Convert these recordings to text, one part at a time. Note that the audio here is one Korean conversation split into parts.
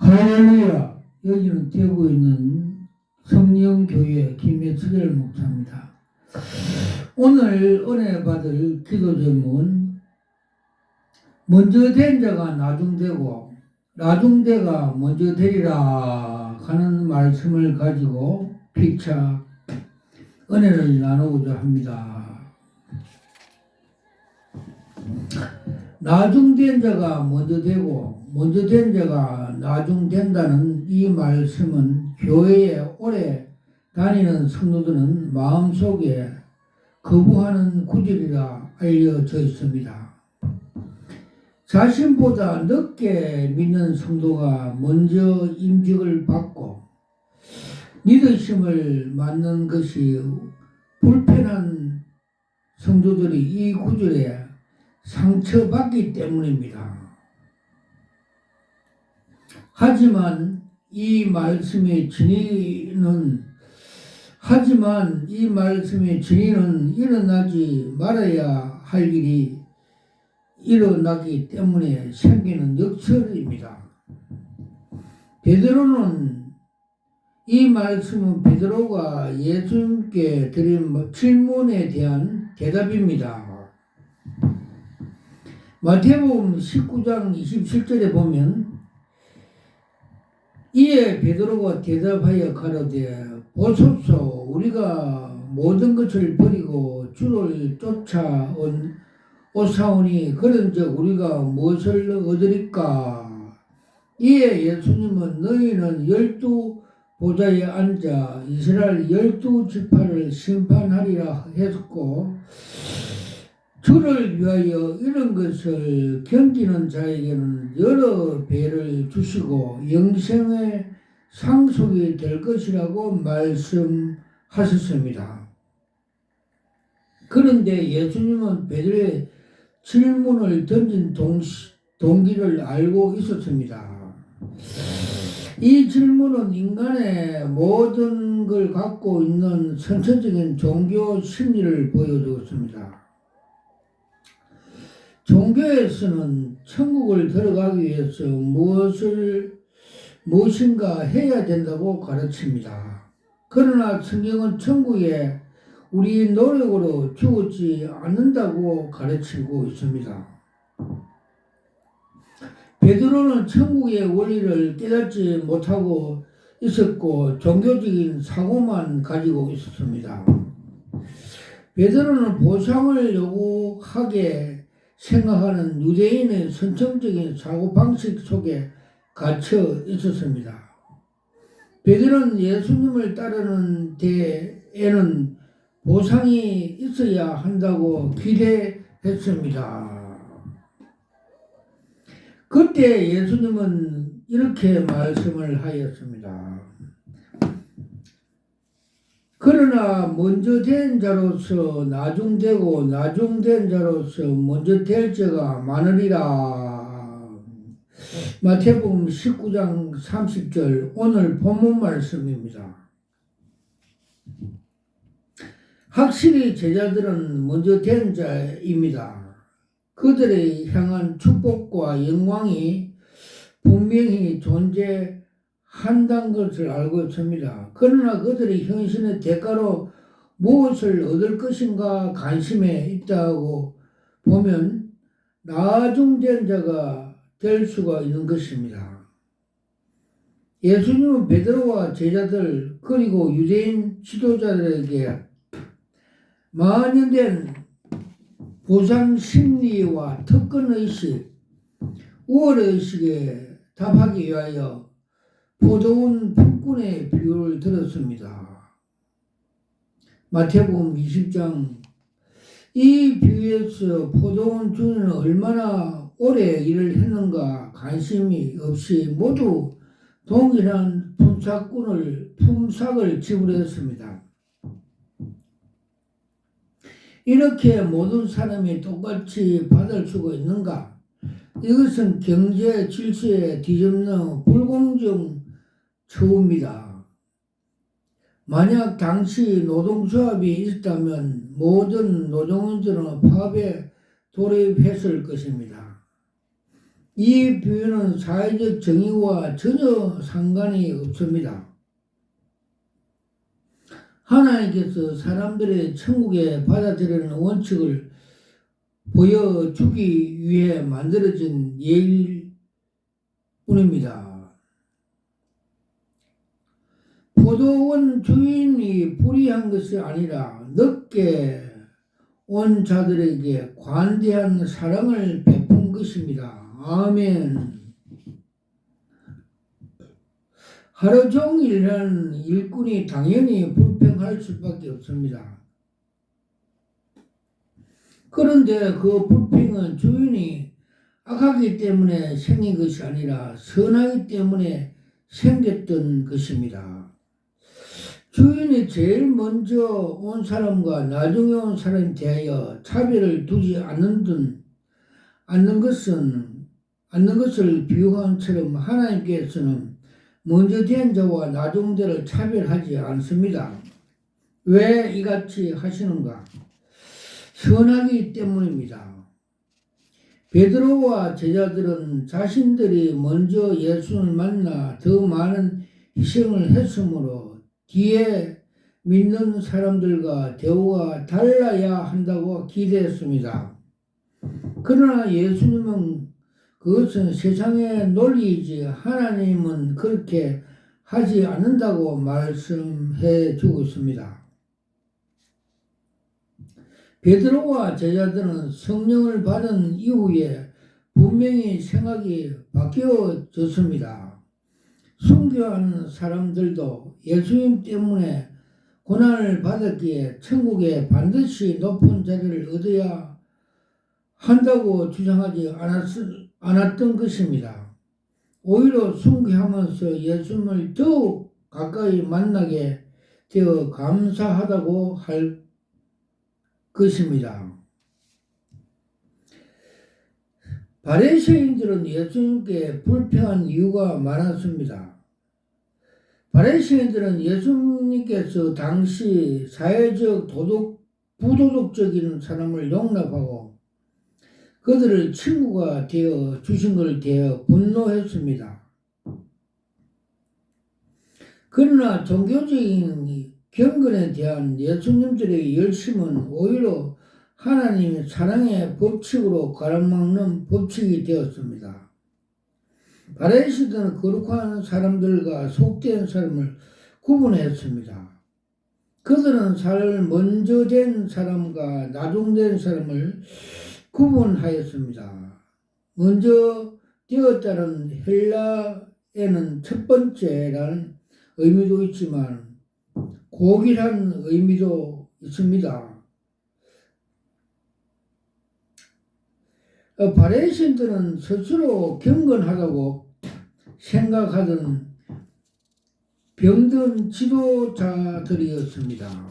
할렐루야. 여기는 대구에 있는 성령교회 김혜철 목사입니다. 오늘 은혜 받을 기도 제목은 먼저 된 자가 나중되고 나중되가 먼저 되리라 하는 말씀을 가지고 피차 은혜를 나누고자 합니다. 나중된 자가 먼저 되고 먼저 된 자가 나중된다는 이 말씀은 교회에 오래 다니는 성도들은 마음속에 거부하는 구절이라 알려져 있습니다. 자신보다 늦게 믿는 성도가 먼저 임직을 받고 리더십을 맡는 것이 불편한 성도들이 이 구절에 상처받기 때문입니다. 하지만 이 말씀의 진리는 일어나지 말아야 할 일이 일어나기 때문에 생기는 역설입니다. 이 말씀은 베드로가 예수님께 드린 질문에 대한 대답입니다. 마태복음 19장 27절에 보면 이에 베드로가 대답하여 가로되 보소서 우리가 모든 것을 버리고 주를 쫓아온 오사오니 그런즉 우리가 무엇을 얻으리까? 이에 예수님은 너희는 12 보좌에 앉아 이스라엘 12지파를 심판하리라 했고 주를 위하여 이런 것을 견디는 자에게는 여러 배를 주시고 영생의 상속이 될 것이라고 말씀하셨습니다. 그런데 예수님은 베드로의 질문을 던진 동기를 알고 있었습니다. 이 질문은 인간의 모든 걸 갖고 있는 선천적인 종교 심리를 보여주었습니다. 종교에서는 천국을 들어가기 위해서 무엇인가 해야 된다고 가르칩니다. 그러나 성경은 천국에 우리 노력으로 주어지지 않는다고 가르치고 있습니다. 베드로는 천국의 원리를 깨닫지 못하고 있었고 종교적인 사고만 가지고 있었습니다. 베드로는 보상을 요구하게 생각하는 유대인의 선천적인 사고방식 속에 갇혀 있었습니다. 베드로는 예수님을 따르는 데에는 보상이 있어야 한다고 기대했습니다. 그때 예수님은 이렇게 말씀을 하였습니다. 그러나 먼저 된 자로서 나중되고 나중된 자로서 먼저 될 자가 많으리라. 마태복음 19장 30절 오늘 본문 말씀입니다. 확실히 제자들은 먼저 된 자입니다. 그들의 향한 축복과 영광이 분명히 존재한다는 것을 알고 있습니다. 그러나 그들의 헌신의 대가로 무엇을 얻을 것인가 관심에 있다고 보면 나중된 자가 될 수가 있는 것입니다. 예수님은 베드로와 제자들 그리고 유대인 지도자들에게 만연된 보상 심리와 특권의식, 우월의식에 답하기 위하여 포도원 품꾼의 비유를 들었습니다. 마태복음 20장 이 비유에서 포도원 주인은 얼마나 오래 일을 했는가 관심이 없이 모두 동일한 품삯을 지불했습니다. 이렇게 모든 사람이 똑같이 받을 수가 있는가? 이것은 경제 질서에 뒤집는 불공정 처우입니다. 만약 당시 노동조합이 있었다면 모든 노동원들은 파업에 돌입했을 것입니다. 이 비유는 사회적 정의와 전혀 상관이 없습니다. 하나님께서 사람들의 천국에 받아들이는 원칙을 보여주기 위해 만들어진 예일 뿐입니다. 포도원 주인이 불의한 것이 아니라 늦게 온 자들에게 관대한 사랑을 베푼 것입니다. 아멘. 하루 종일 일하는 일꾼이 당연히 불평할 수밖에 없습니다. 그런데 그 불평은 주인이 악하기 때문에 생긴 것이 아니라 선하기 때문에 생겼던 것입니다. 주인이 제일 먼저 온 사람과 나중에 온 사람에 대하여 차별을 두지 않는 것을 비유한 것처럼 하나님께서는 먼저 된 자와 나중 자를 차별하지 않습니다. 왜 이같이 하시는가? 선하기 때문입니다. 베드로와 제자들은 자신들이 먼저 예수를 만나 더 많은 희생을 했으므로 뒤에 믿는 사람들과 대우가 달라야 한다고 기대했습니다. 그러나 예수님은 그것은 세상의 논리이지 하나님은 그렇게 하지 않는다고 말씀해 주고 있습니다. 베드로와 제자들은 성령을 받은 이후에 분명히 생각이 바뀌어졌습니다. 순교하는 사람들도 예수님 때문에 고난을 받았기에 천국에 반드시 높은 자리를 얻어야 한다고 주장하지 않았던 것입니다. 오히려 순교하면서 예수님을 더욱 가까이 만나게 되어 감사하다고 할 것입니다. 바리새인들은 예수님께 불평한 이유가 많았습니다. 바리새인들은 예수님께서 당시 사회적 부도덕적인 사람을 용납하고 그들을 친구가 되어 주신 것을 대해 분노했습니다. 그러나 종교적인 경건에 대한 예수님들의 열심은 오히려 하나님의 사랑의 법칙으로 가로막는 법칙이 되었습니다. 바리새인들은 거룩한 사람들과 속된 사람을 구분했습니다. 그들은 먼저 된 사람과 나중 된 사람을 구분하였습니다. 먼저 되었다는 헬라에는 첫 번째라는 의미도 있지만 고귀한 의미도 있습니다. 바리새인들은 스스로 경건하다고 생각하던 병든 지도자들이었습니다.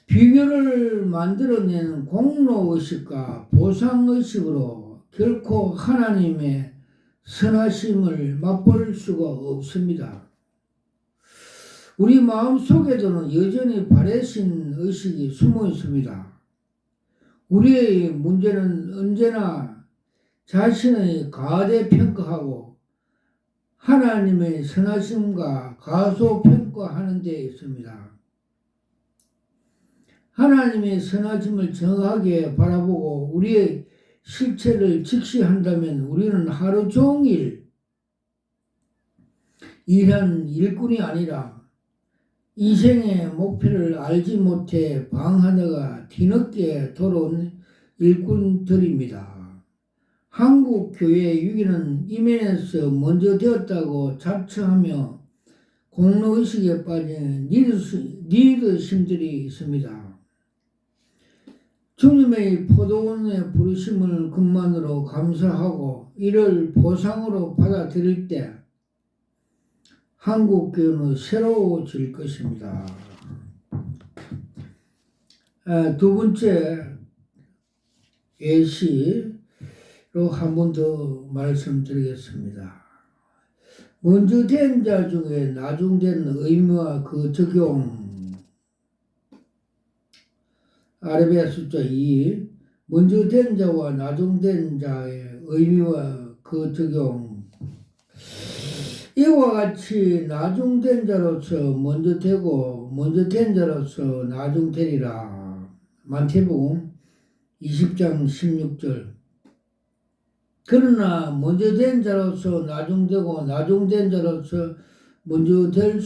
비결을 만들어내는 공로의식과 보상의식으로 결코 하나님의 선하심을 맛볼 수가 없습니다. 우리 마음속에도는 여전히 바리새인 의식이 숨어 있습니다. 우리의 문제는 언제나 자신의 과대평가하고 하나님의 선하심과 가소평가하는 데 있습니다. 하나님의 선하심을 정확하게 바라보고 우리의 실체를 직시한다면 우리는 하루 종일 일한 일꾼이 아니라 인생의 목표를 알지 못해 방하다가 뒤늦게 돌아온 일꾼들입니다. 한국 교회의 위기는 이면에서 먼저 되었다고 자처하며 공로의식에 빠진 리더심들이 있습니다. 주님의 포도원의 부르심을 그만으로 감사하고 이를 보상으로 받아들일 때 한국 교회는 새로워질 것입니다. 두 번째 예시로 한 번 더 말씀드리겠습니다. 먼저 된 자 중에 나중 된 의미와 그 적용. 아르비아 숫자 2. 먼저 된 자와 나중된 자의 의미와 그 적용. 이와 같이 나중된 자로서 먼저 되고 먼저 된 자로서 나중되리라. 마태복음 20장 16절. 그러나 먼저 된 자로서 나중되고 나중된 자로서 먼저 된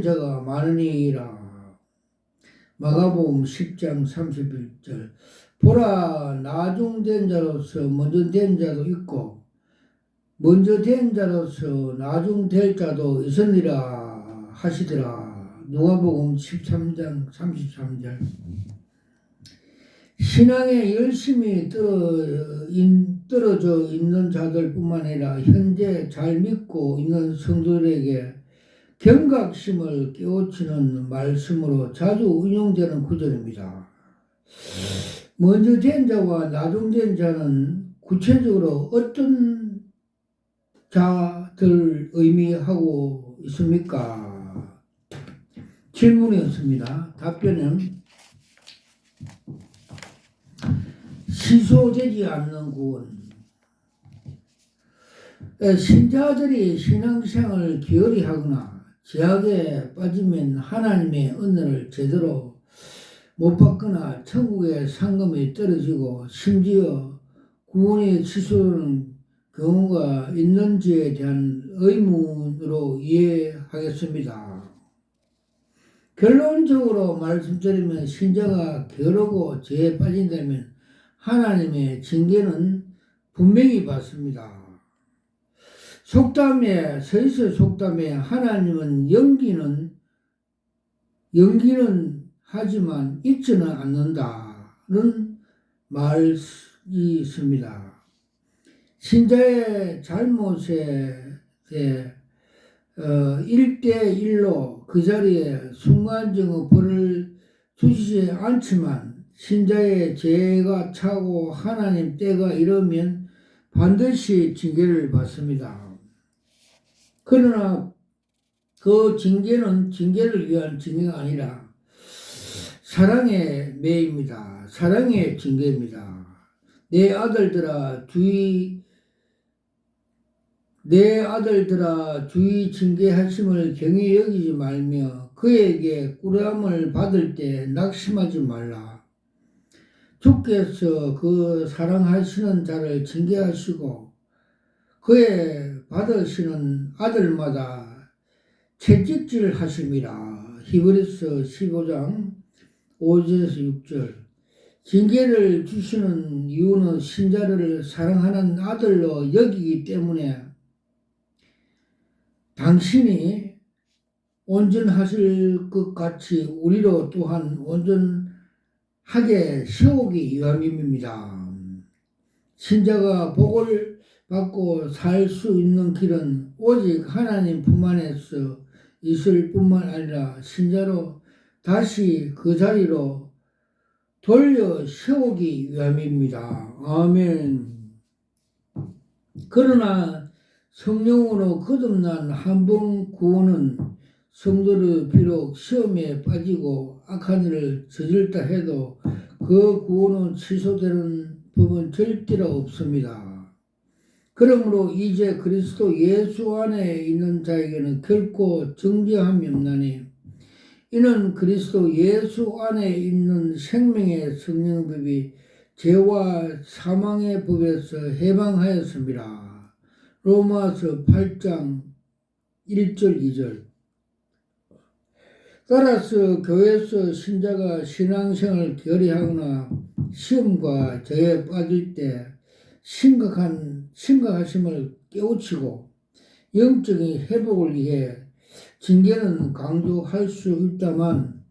자가 많으니라. 마가복음 10장 31절. 보라, 나중된 자로서 먼저 된 자도 있고 먼저 된 자로서 나중될 자도 있으니라 하시더라. 누가복음 13장 33절. 신앙에 열심히 떨어져 있는 자들뿐만 아니라 현재 잘 믿고 있는 성도들에게 경각심을 깨우치는 말씀으로 자주 인용되는 구절입니다. 먼저 된 자와 나중된 자는 구체적으로 어떤 자들 의미하고 있습니까? 질문이었습니다. 답변은 취소되지 않는 구원. 신자들이 신앙생활을 기어이 하거나 죄악에 빠지면 하나님의 은혜를 제대로 못 받거나 천국의 상금이 떨어지고 심지어 구원이 취소되는 경우가 있는지에 대한 의문으로 이해하겠습니다. 결론적으로 말씀드리면 신자가 게으르고 죄에 빠진다면 하나님의 징계는 분명히 받습니다. 속담에 서있어 속담에 하나님은 연기는 하지만 잊지는 않는다는 말이 있습니다. 신자의 잘못에 대해 1대1로 그 자리에 순간적인 벌을 주시지 않지만 신자의 죄가 차고 하나님 때가 이르면 반드시 징계를 받습니다. 그러나 그 징계는 징계를 위한 징계가 아니라 사랑의 매입니다. 사랑의 징계입니다. 내 아들들아 주의 징계하심을 경히 여기지 말며 그에게 꾸람을 받을 때 낙심하지 말라. 주께서 그 사랑하시는 자를 징계하시고 그의 받으시는 아들마다 채찍질 하심이라. 히브리서 15장 5절에서 6절. 징계를 주시는 이유는 신자를 사랑하는 아들로 여기기 때문에 당신이 온전하실 것 같이 우리로 또한 온전하게 세우기 위함입니다. 신자가 복을 받고 살 수 있는 길은 오직 하나님 품 안에서 있을 뿐만 아니라 신자로 다시 그 자리로 돌려 세우기 위함입니다. 아멘. 그러나 성령으로 거듭난 한 번 구원은 성도를 비록 시험에 빠지고 악한 일을 저질다 해도 그 구원은 취소되는 법은 절대로 없습니다. 그러므로 이제 그리스도 예수 안에 있는 자에게는 결코 정죄함이 없나니 이는 그리스도 예수 안에 있는 생명의 성령법이 죄와 사망의 법에서 해방하였습니다. 로마서 8장 1절 2절. 따라서 교회에서 신자가 신앙생활을 게으리 하거나 시험과 죄에 빠질 때 심각하심을 깨우치고 영적인 회복을 위해 징계는 강조할 수 있다만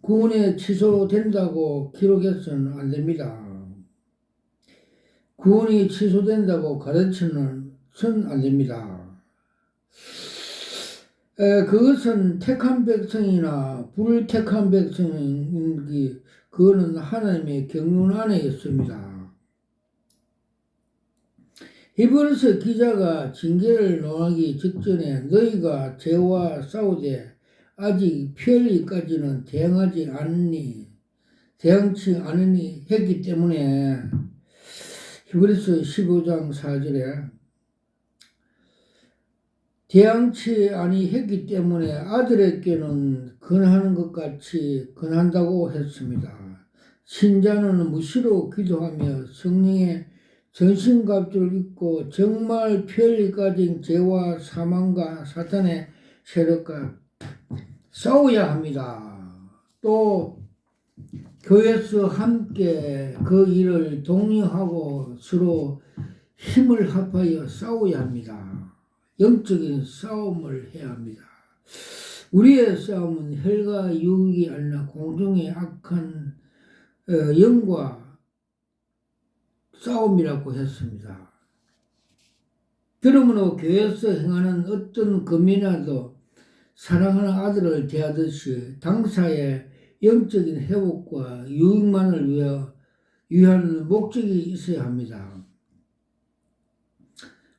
구원에 취소된다고 기록해서는 안 됩니다. 구원이 취소된다고 가르쳐는 안 됩니다. 그것은 택한 백성이나 불택한 백성이 그거는 하나님의 경륜 안에 있습니다. 히브리서 기자가 징계를 논하기 직전에 너희가 죄와 싸우되 아직 피흘리까지는 대항하지 않으니 대항치 않으니 했기 때문에 히브리서 15장 4절에 대항치 아니했기 때문에 아들에게는 근하는 것 같이 근한다고 했습니다. 신자는 무시로 기도하며 성령의 전신갑주를 입고 정말 편리 가진 죄와 사망과 사탄의 세력과 싸워야 합니다. 또 교회에서 함께 그 일을 독려하고 서로 힘을 합하여 싸워야 합니다. 영적인 싸움을 해야 합니다. 우리의 싸움은 혈과 육이 아니라 공중의 악한 영과 싸움이라고 했습니다. 그러므로 교회에서 행하는 어떤 금이라도 사랑하는 아들을 대하듯이 당사의 영적인 회복과 유익만을 위한 목적이 있어야 합니다.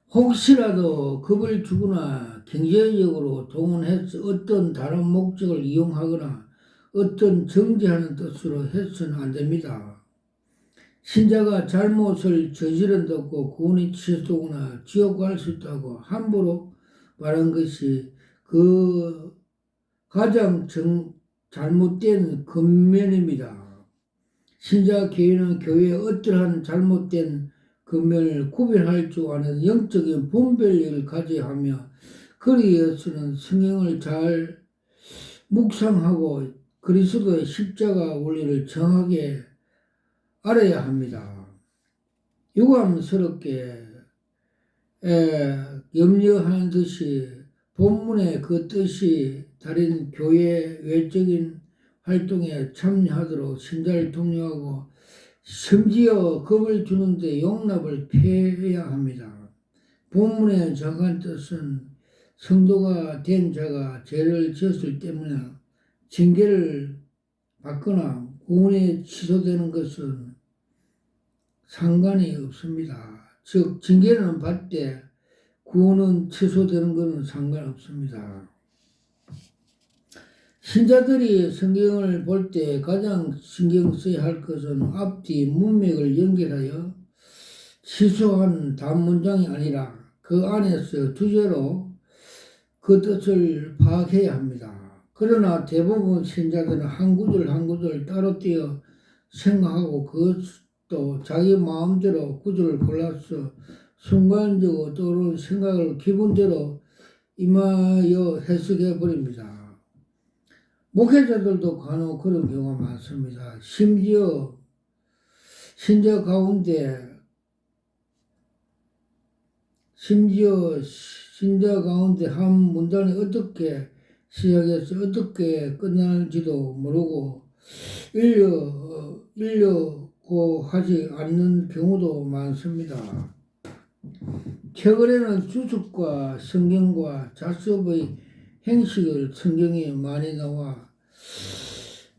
혹시라도 겁을 주거나 경제적으로 동원해서 어떤 다른 목적을 이용하거나 어떤 정죄하는 뜻으로 해서는 안 됩니다. 신자가 잘못을 저지른다고 구원이 취소되거나 지옥 갈 수 있다고 함부로 말한 것이 그 가장 잘못된 근면입니다. 신자 교회는 교회의 어떠한 잘못된 근면을 구별할 줄 아는 영적인 분별력을 가져야 하며 그리해서는 성경을 잘 묵상하고 그리스도의 십자가 원리를 정확하게 알아야 합니다. 유감스럽게 염려하는 듯이 본문의 그 뜻이 다른 교회 외적인 활동에 참여하도록 신자를 독려하고 심지어 겁을 주는데 용납을 표해야 합니다. 본문의 정확한 뜻은 성도가 된 자가 죄를 지었을 때문에 징계를 받거나 구원이 취소되는 것은 상관이 없습니다. 즉 징계는 받되 구원은 취소되는 것은 상관없습니다. 신자들이 성경을 볼 때 가장 신경 써야 할 것은 앞뒤 문맥을 연결하여 취소한 단문장이 아니라 그 안에서 주제로 그 뜻을 파악해야 합니다. 그러나 대부분 신자들은 한 구절 한 구절 따로 떼어 생각하고 그것도 자기 마음대로 구절을 골라서 순간적으로 떠오르는 생각을 기분대로 임하여 해석해 버립니다. 목회자들도 간혹 그런 경우가 많습니다. 심지어 신자 가운데 한 문단이 어떻게 시작해서 어떻게 끝나는지도 모르고 읽려고 하지 않는 경우도 많습니다. 최근에는 주석과 성경과 자습의 행식을 성경에 많이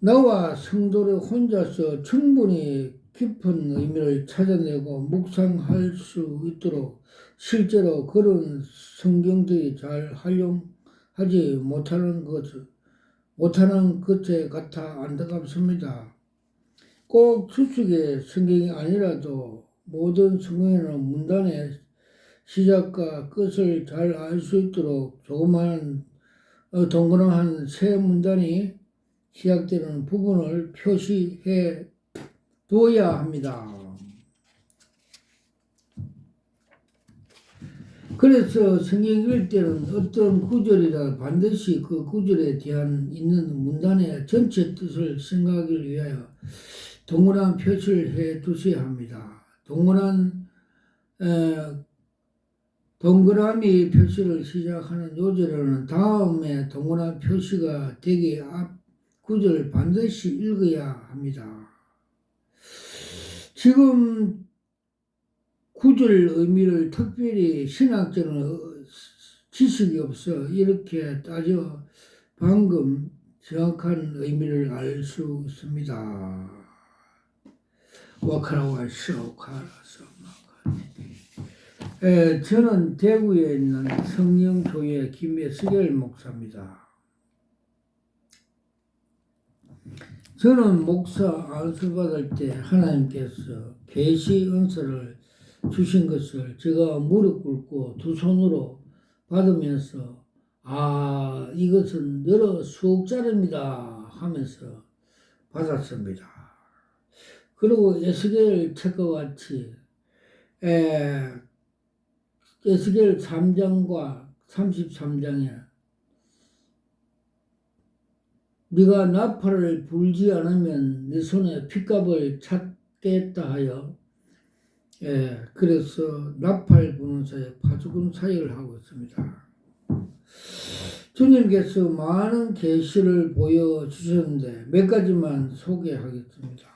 나와 성도를 혼자서 충분히 깊은 의미를 찾아내고 묵상할 수 있도록 실제로 그런 성경들이 잘 활용하지 못하는 것에 같아 안타깝습니다. 꼭 주석의 성경이 아니라도 모든 성경에는 문단의 시작과 끝을 잘 알 수 있도록 조그마한 동그란 새 문단이 시작되는 부분을 표시해 두어야 합니다. 그래서 성경 읽을 때는 어떤 구절이라 반드시 그 구절에 대한 있는 문단의 전체 뜻을 생각하기 위하여 동그란 표시를 해 두셔야 합니다. 동그라미 표시를 시작하는 요절에는 다음에 동그란 표시가 되게 앞 구절을 반드시 읽어야 합니다. 지금 구절 의미를 특별히 신학적인 지식이 없어 이렇게 따져 방금 정확한 의미를 알 수 있습니다. 와카라와 쇼카라서 저는 대구에 있는 성령교회 김예수결 목사입니다. 저는 목사 안수 받을 때 하나님께서 계시 은사를 주신 것을 제가 무릎 꿇고 두 손으로 받으면서 이것은 여러 수억짜리입니다 하면서 받았습니다. 그리고 에스겔 책과 같이 에스겔 3장과 33장에 네가 나팔을 불지 않으면 네 손에 핏값을 찾겠다 하여 그래서 나팔 부는 사이에 파수꾼 사역을 하고 있습니다. 주님께서 많은 계시를 보여주셨는데 몇 가지만 소개하겠습니다.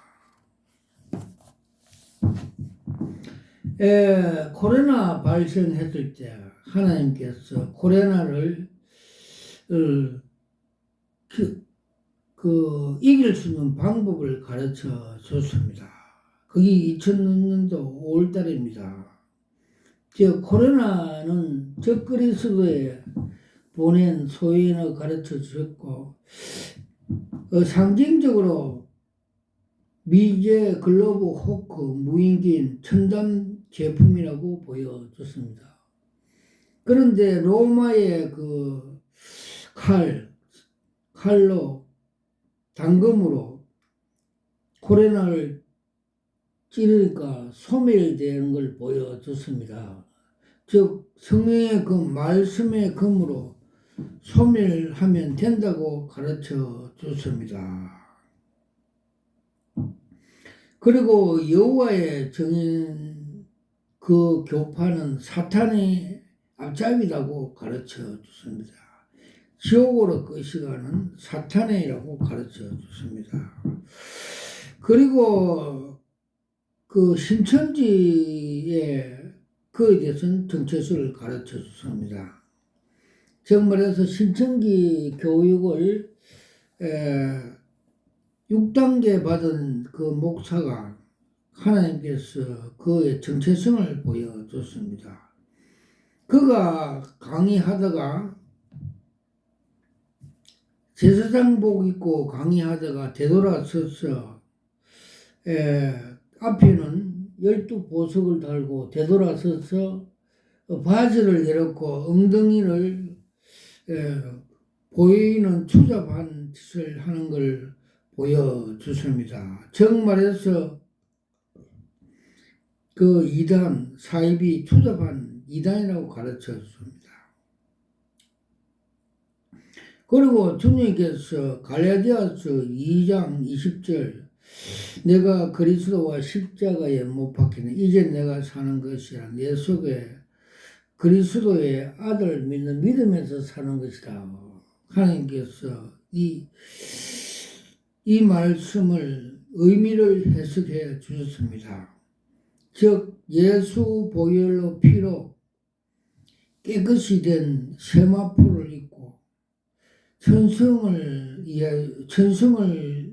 코로나 발생했을 때 하나님께서 코로나를 이길 수 있는 방법을 가르쳐 줬습니다. 그게 2000년도 5월달입니다. 코로나는 적그리스도에 보낸 소인을 가르쳐 주셨고, 상징적으로 미제 글로브 호크 무인기인 첨단 제품이라고 보여줬습니다. 그런데 로마의 그 칼로 단검으로 코로나를 찌르니까 소멸되는 걸 보여줬습니다. 즉 성령의 검, 말씀의 검으로 소멸하면 된다고 가르쳐 줬습니다. 그리고 여호와의 정인 그 교파는 사탄의 앞잡이라고 가르쳐 줬습니다. 지옥으로 끄시가는 사탄이라고 가르쳐 줬습니다. 그리고 그 신천지에 그에 대해서는 정체수를 가르쳐 줬습니다. 즉 말해서 신천지 교육을 6단계 받은 그 목사가 하나님께서 그의 정체성을 보여줬습니다. 그가 강의하다가 제사장복 입고 강의하다가 되돌아서서 앞에는 12보석을 달고 되돌아서서 바지를 내렸고 엉덩이를 보이는 추잡한 짓을 하는 걸 보여주십니다. 즉 말해서 그 이단, 사입이 추잡한 이단이라고 가르쳐 줍니다. 그리고 주님께서 갈라디아서 2장 20절 내가 그리스도와 십자가에 못 박히는 이제 내가 사는 것이라 내 속에 그리스도의 아들 믿는 믿음에서 사는 것이다. 하나님께서 이 말씀을 의미를 해석해 주셨습니다. 즉 예수 보혈로 피로 깨끗이 된 세마포를 입고 천성을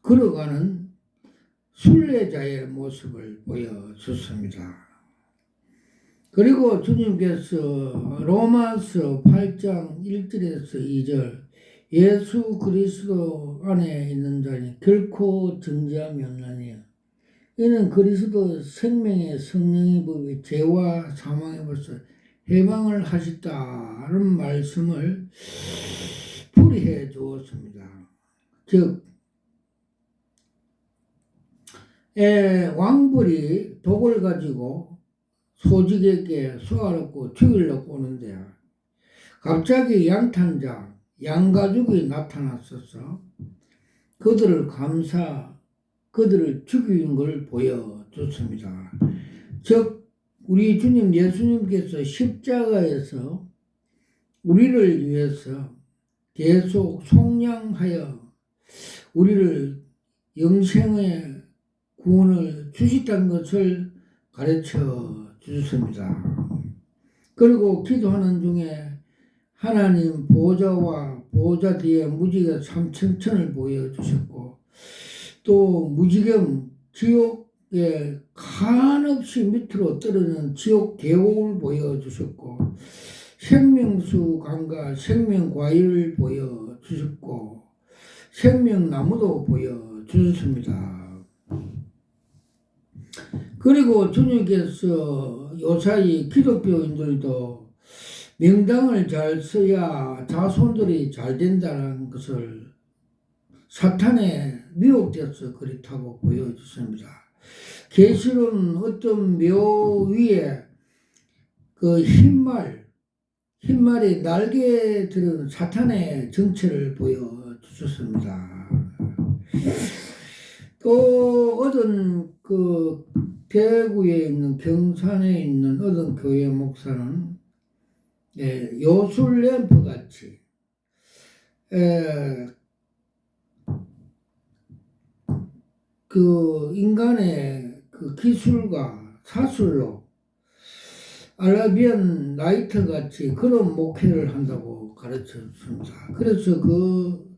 걸어가는 순례자의 모습을 보여줬습니다. 그리고 주님께서 로마서 8장 1절에서 2절 예수 그리스도 안에 있는 자니 결코 정죄함이 없나니 이는 그리스도 생명의 성령의 법이 죄와 사망의 벌써 해방을 하셨다는 말씀을 풀이해 주었습니다. 즉 왕벌이 독을 가지고 소직에게 소화롭고 죽이려고 오는데 갑자기 양탄자, 양가족이 나타났어서 그들을 그들을 죽인 걸 보여줬습니다. 즉 우리 주님 예수님께서 십자가에서 우리를 위해서 계속 속량하여 우리를 영생의 구원을 주셨다는 것을 가르쳐 주셨습니다. 그리고 기도하는 중에 하나님 보좌와 보좌 뒤에 무지개 삼층천을 보여주셨고 또 무지개 지옥에 한없이 밑으로 떨어지는 지옥 계곡을 보여주셨고 생명수 강과 생명과일을 보여주셨고 생명나무도 보여주셨습니다. 그리고 주님께서 요사이 기독교인들도 명당을 잘 써야 자손들이 잘 된다는 것을 사탄에 미혹돼서 그렇다고 보여주십니다. 계시로는 어떤 묘 위에 그 흰말이 날개 들은 사탄의 정체를 보여주셨습니다. 또 어떤 그 대구에 있는 경산에 있는 어떤 교회 목사는 요술램프 같이 그 인간의 그 기술과 사술로 아라비안 라이트 같이 그런 목회를 한다고 가르쳐 줍니다. 그래서 그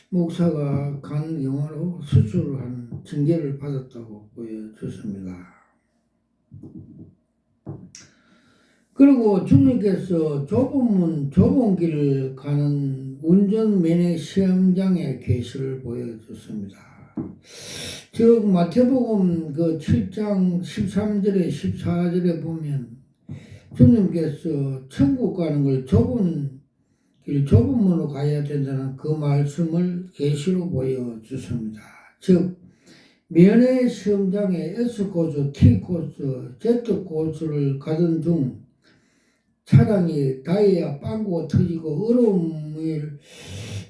목사가 간경화로 수술을 한 징계를 받았다고 보여줬습니다. 그리고 주님께서 좁은 문, 좁은 길을 가는 운전면허 시험장의 계시를 보여줬습니다. 즉 마태복음 그 7장 13절에 14절에 보면 주님께서 천국 가는 걸 좁은 문으로 가야 된다는 그 말씀을 계시로 보여주십니다. 즉 면허 시험장에 S코스, T코스, Z코스를 가던 중 차량이 다이아 빵꾸가 터지고 어려움이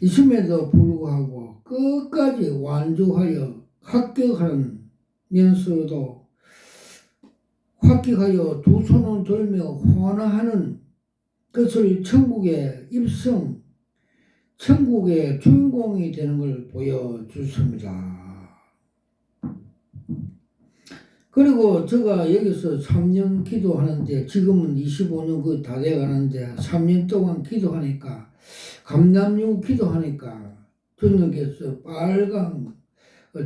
있음에도 불구하고 끝까지 완주하여 합격하면서도 합격하여 두 손을 들며 환호하는 것을 천국에 입성, 천국의 주인공이 되는 걸 보여주십니다. 그리고 제가 여기서 3년 기도하는데 지금은 25년 그 다 돼가는데 3년 동안 기도하니까 감남유 기도하니까 주님께서 빨간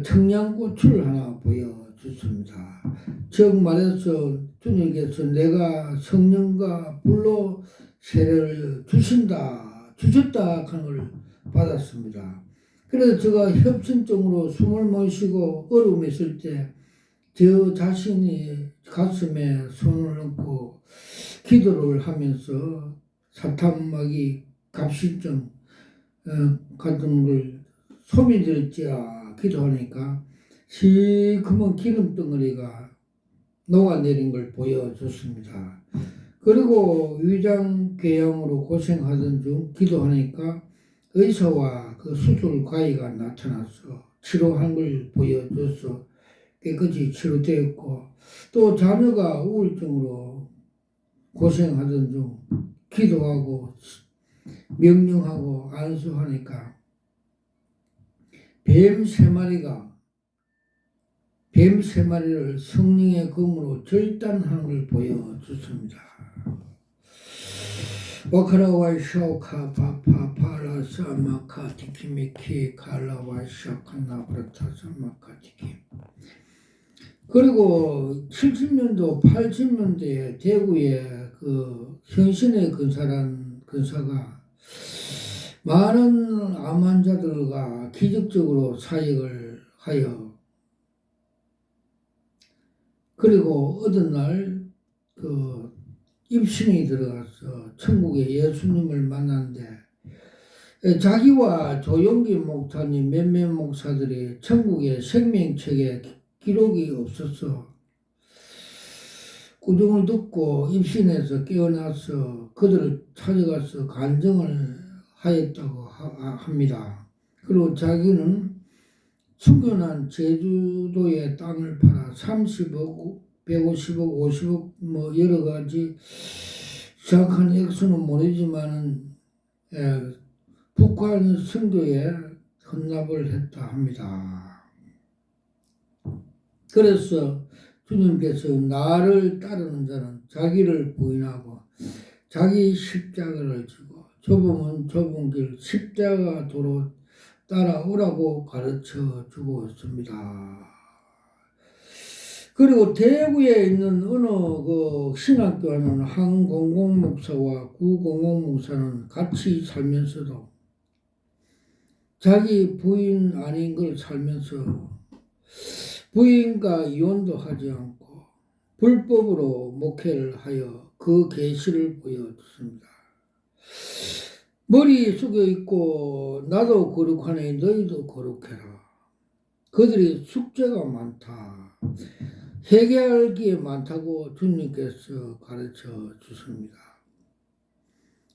청양고추를 하나 보여주십니다. 즉 말해서 주님께서 내가 성령과 불로 세례를 주셨다 하는 걸 받았습니다. 그래서 제가 협심증으로 숨을 못 쉬고 어려움이 있을 때 저 자신이 가슴에 손을 얹고 기도를 하면서 사탄마귀 갑신증 같은 걸 소비 들지야 기도하니까 시커먼 기름 덩어리가 녹아내린 걸 보여줬습니다. 그리고 위장궤양으로 고생하던 중 기도하니까 의사와 그 수술 가위가 나타나서 치료한 걸 보여줘서 깨끗이 치료되었고 또 자녀가 우울증으로 고생하던 중 기도하고 명령하고 안수하니까 뱀 세 마리를 성령의 검으로 절단하는 걸 보여줬습니다. 와카라와샤오카 파파파라 사마카 티키미키 칼라와샤카나브라타 사마카 티키. 그리고 70년도 80년대에 대구에 그 현신의 근사가 많은 암 환자들과 기적적으로 사역을 하여 그리고 어떤 날 그 입신이 들어가서 천국에 예수님을 만났는데 자기와 조용기 목사님 몇몇 목사들이 천국의 생명책에 기록이 없어서 꾸중을 듣고 입신해서 깨어나서 그들을 찾아가서 간증을 하였다고 합니다. 그리고 자기는 숨겨난 제주도의 땅을 팔아 30억, 150억, 50억 뭐 여러 가지 정확한 액수는 모르지만은 북한 선교에 헌납을 했다 합니다. 그래서 주님께서 나를 따르는 자는 자기를 부인하고 자기 십자가를 지고 좁은 길 십자가 도로 따라오라고 가르쳐 주고 있습니다. 그리고 대구에 있는 어느 그 신학교는 한 공공목사와 구공공목사는 같이 살면서도 자기 부인 아닌 걸 살면서 부인과 이혼도 하지 않고 불법으로 목회를 하여 그 계시를 보여줬습니다. 머리 숙여 있고 나도 거룩하니 너희도 거룩해라. 그들이 숙제가 많다. 해결할 게 많다고 주님께서 가르쳐 주십니다.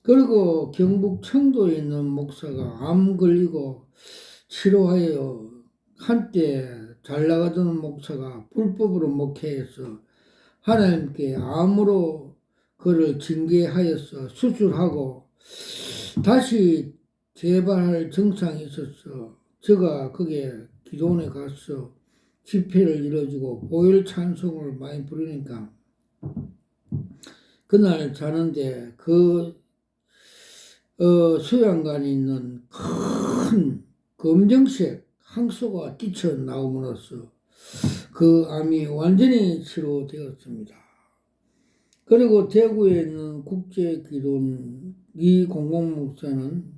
그리고 경북 청도에 있는 목사가 암 걸리고 치료하여 한때 잘 나가던 목사가 불법으로 목회해서 하나님께 암으로 그를 징계하여서 수술하고 다시 재발할 증상이 있었어. 제가 거기에 기도원에 가서 집회를 이뤄주고 보혈 찬송을 많이 부르니까 그날 자는데 그 수양관에 있는 큰 검정색 항소가 뛰쳐나옴으로써 그 암이 완전히 치료되었습니다. 그리고 대구에 있는 국제기도원 이 공공목사는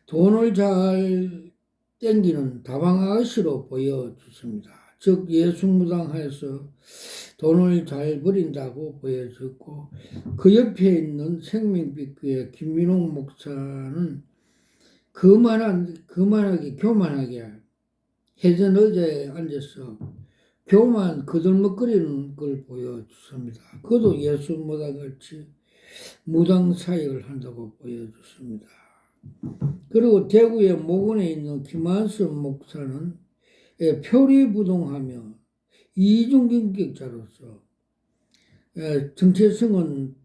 돈을 잘 땡기는 다방 아저씨로 보여주십니다. 즉 예수무당하여서 돈을 잘 버린다고 보여줬고 그 옆에 있는 생명빛교회 김민홍 목사는 교만하게 해전 의자에 앉아서 교만 거들먹거리는 걸 보여줬습니다. 그도 예수무당같이 무당 사역을 한다고 보여줬습니다. 그리고 대구의 모근에 있는 김한선 목사는 표리부동하며 이중인격자로서 정체성은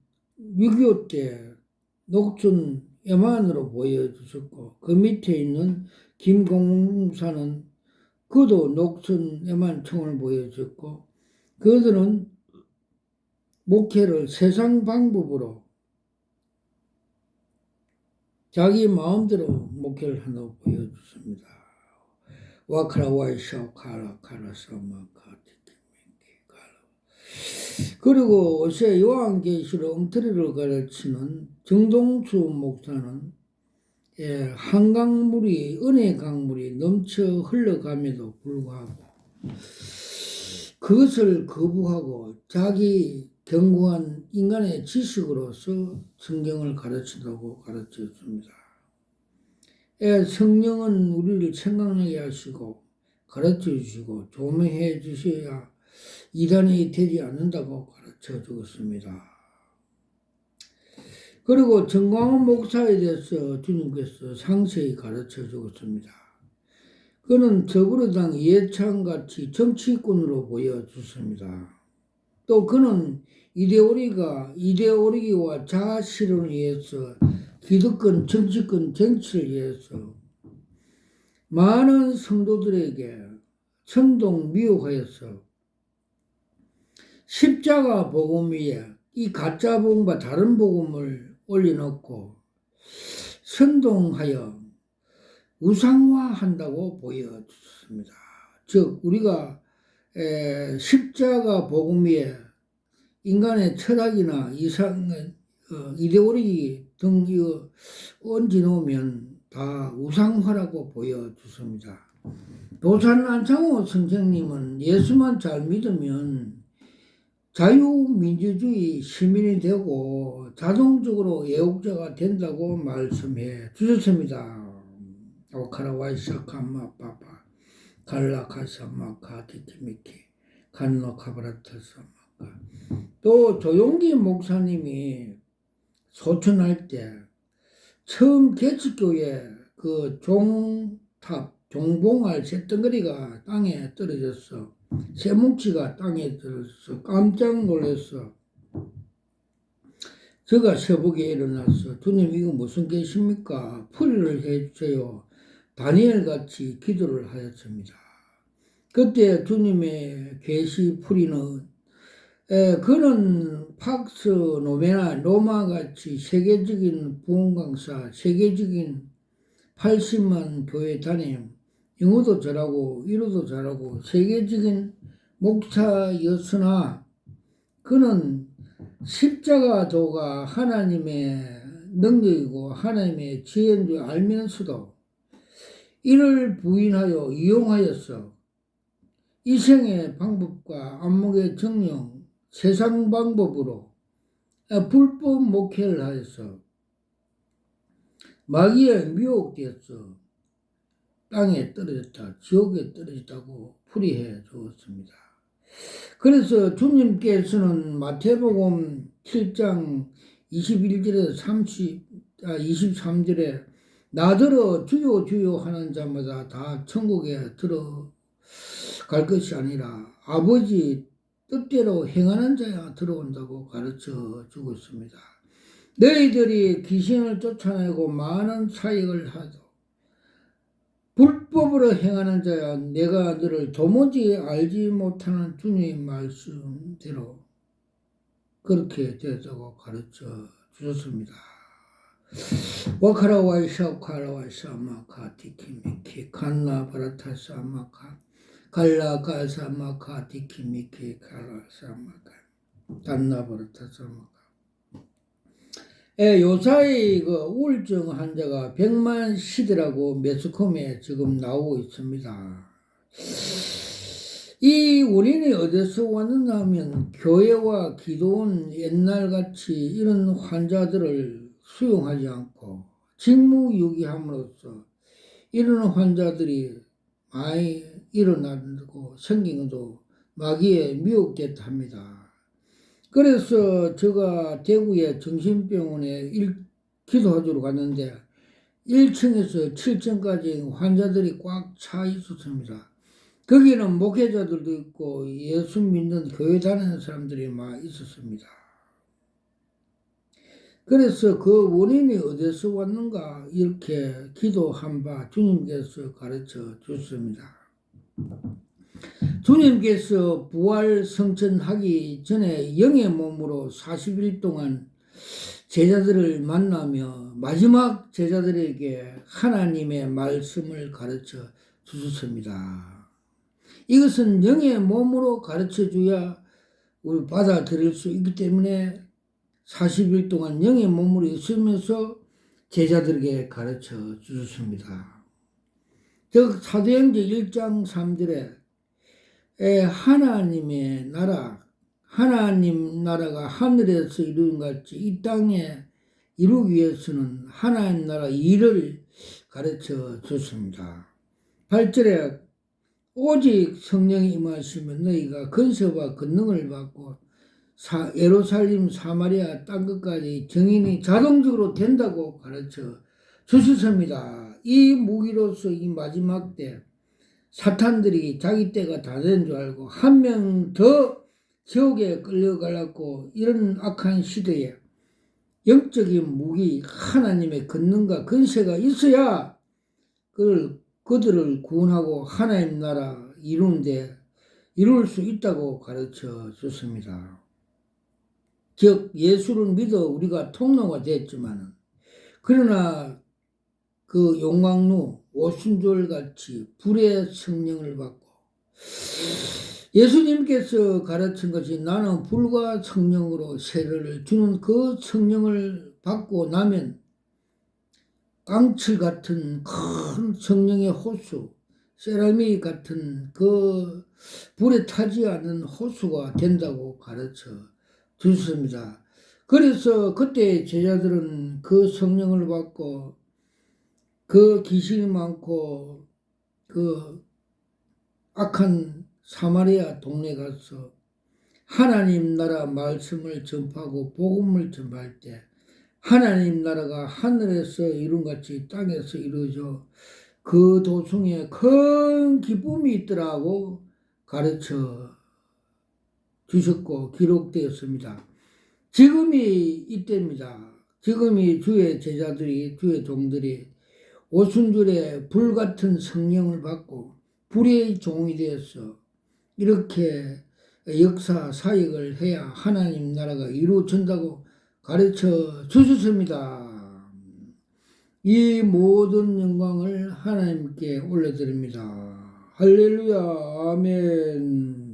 6.25 때 녹슨 애만으로 보여주셨고 그 밑에 있는 김공사는 그도 녹슨 애만총을 보여줬고 그들은 목회를 세상 방법으로 자기 마음대로 목회를 한다고 보여줬습니다. 와카라와이샤 카라카라사마카 그리고 요새 요한계시록 엉터리를 가르치는 정동수 목사는 한강물이 은혜 강물이 넘쳐 흘러감에도 불구하고 그것을 거부하고 자기 견고한 인간의 지식으로서 성경을 가르친다고 가르쳐줍니다. 성령은 우리를 생각나게 하시고 가르쳐 주시고 조명해 주셔야 이단이 되지 않는다고 가르쳐 주었습니다. 그리고 정광훈 목사에 대해서 주님께서 상세히 가르쳐 주었습니다. 그는 더불어당 이해찬같이 정치꾼으로 보여줬습니다. 또 그는 이데올로기와 자아실현을 위해서 기득권, 정치권 쟁취를 위해서 많은 성도들에게 선동 미혹하여서 십자가 복음 위에 이 가짜 복음과 다른 복음을 올려놓고 선동하여 우상화한다고 보여줬습니다. 즉 우리가 십자가 복음 위에 인간의 철학이나 이데올로기 등 얹어놓으면 다 우상화라고 보여줬습니다. 도산 안창호 선생님은 예수만 잘 믿으면 자유민주주의 시민이 되고 자동적으로 애국자가 된다고 말씀해 주셨습니다. 오카라와이샤카마파파 갈라카사마카티키미키 간노카바라타사마카 또 조용기 목사님이 소천할 때 처음 개척교회 그 종봉알 쇳덩어리가 땅에 떨어졌어. 쇠뭉치가 땅에 떨어져서 깜짝 놀랐어. 제가 새벽에 일어나서 주님 이거 무슨 계십니까? 풀이를 해주세요. 다니엘 같이 기도를 하였습니다. 그때 주님의 계시 풀이는 그는 팍스 노메나 로마 같이 세계적인 부흥 강사, 세계적인 80만 교회 다님, 영어도 잘하고 일어도 잘하고 세계적인 목사였으나 그는 십자가도가 하나님의 능력이고 하나님의 지혜인 줄 알면서도 이를 부인하여 이용하였어 이생의 방법과 안목의 정령, 세상 방법으로 불법 목회를 하였어 마귀에 미혹되었어 땅에 떨어졌다, 지옥에 떨어졌다고 풀이해 주었습니다. 그래서 주님께서는 마태복음 7장 21절에서 23절에 나더러 주여 주여 하는 자마다 다 천국에 들어갈 것이 아니라 아버지 뜻대로 행하는 자야 들어온다고 가르쳐 주고 있습니다. 너희들이 귀신을 쫓아내고 많은 사역을 하도 불법으로 행하는 자야 내가 너를 도무지 알지 못하는 주님의 말씀대로 그렇게 되었다고 가르쳐 주셨습니다. 와카라와이샤 카라와이샤 마카 티키미키 칸나 바라타사 마카 갈라가사 마카 티키미키 카라사 마카 단나 바라타사 마카 요사이 그 우울증 환자가 100만 시대라고 매스컴에 지금 나오고 있습니다. 이 원인이 어디서 왔느냐 하면 교회와 기도원 옛날같이 이런 환자들을 수용하지 않고 직무유기함으로써 이런 환자들이 많이 일어나고 생긴 것도 마귀에 미혹됐다 합니다. 그래서 제가 대구의 정신병원에 기도하러 갔는데 1층에서 7층까지 환자들이 꽉 차 있었습니다. 거기는 목회자들도 있고 예수 믿는 교회 다니는 사람들이 막 있었습니다. 그래서 그 원인이 어디서 왔는가 이렇게 기도한 바 주님께서 가르쳐 줬습니다. 주님께서 부활 성천하기 전에 영의 몸으로 40일 동안 제자들을 만나며 마지막 제자들에게 하나님의 말씀을 가르쳐 주셨습니다. 이것은 영의 몸으로 가르쳐 줘야 우리 받아들일 수 있기 때문에 40일 동안 영의 몸으로 있으면서 제자들에게 가르쳐 주셨습니다. 즉 사도행전 1장 3절에 하나님의 나라, 하나님 나라가 하늘에서 이루는 같이 이 땅에 이루기 위해서는 하나님 나라 일을 가르쳐 줬습니다. 8절에 오직 성령이 임하시면 너희가 권세와 권능을 받고 예루살렘 사마리아 땅끝까지 증인이 자동적으로 된다고 가르쳐 주셨습니다. 이 무기로서 이 마지막 때 사탄들이 자기 때가 다 된 줄 알고 한 명 더 지옥에 끌려가려고 이런 악한 시대에 영적인 무기 하나님의 권능과 권세가 있어야 그들을 구원하고 하나님 나라 이룰 수 있다고 가르쳐 줬습니다. 즉 예수를 믿어 우리가 통로가 됐지만 그러나 그 용광로 오순절 같이 불의 성령을 받고 예수님께서 가르친 것이 나는 불과 성령으로 세례를 주는 그 성령을 받고 나면 깡칠 같은 큰 성령의 호수, 세라믹 같은 그 불에 타지 않는 호수가 된다고 가르쳐 주셨습니다. 그래서 그때 제자들은 그 성령을 받고 그 귀신이 많고 그 악한 사마리아 동네 가서 하나님 나라 말씀을 전파하고 복음을 전파할 때 하나님 나라가 하늘에서 이룬 같이 땅에서 이루어져 그 도중에 큰 기쁨이 있더라고 가르쳐 주셨고 기록되었습니다. 지금이 이때입니다. 지금이 주의 제자들이 주의 종들이 오순절에 불같은 성령을 받고 불의 종이 되어서 이렇게 역사 사역을 해야 하나님 나라가 이루어진다고 가르쳐 주셨습니다. 이 모든 영광을 하나님께 올려드립니다. 할렐루야 아멘.